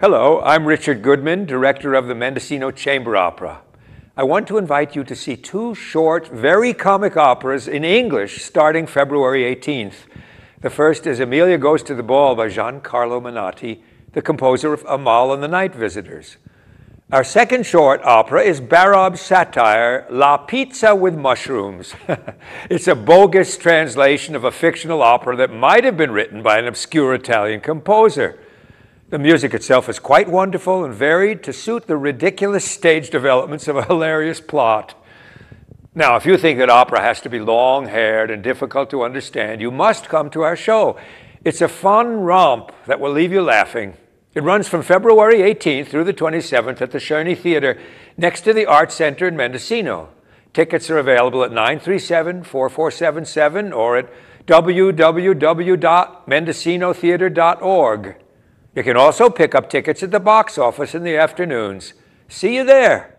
Hello, I'm Richard Goodman, director of the Mendocino Chamber Opera. I want to invite you to see two short, very comic operas in English starting February 18th. The first is Emilia Goes to the Ball by Giancarlo Menotti, the composer of Amal and the Night Visitors. Our second short opera is Barab's satire, La Pizza with Mushrooms. It's a bogus translation of a fictional opera that might have been written by an obscure Italian composer. The music itself is quite wonderful and varied to suit the ridiculous stage developments of a hilarious plot. Now, if you think that opera has to be long-haired and difficult to understand, you must come to our show. It's a fun romp that will leave you laughing. It runs from February 18th through the 27th at the Czerny Theater next to the Art Center in Mendocino. Tickets are available at 937-4477 or at www.mendocinotheater.org. You can also pick up tickets at the box office in the afternoons. See you there.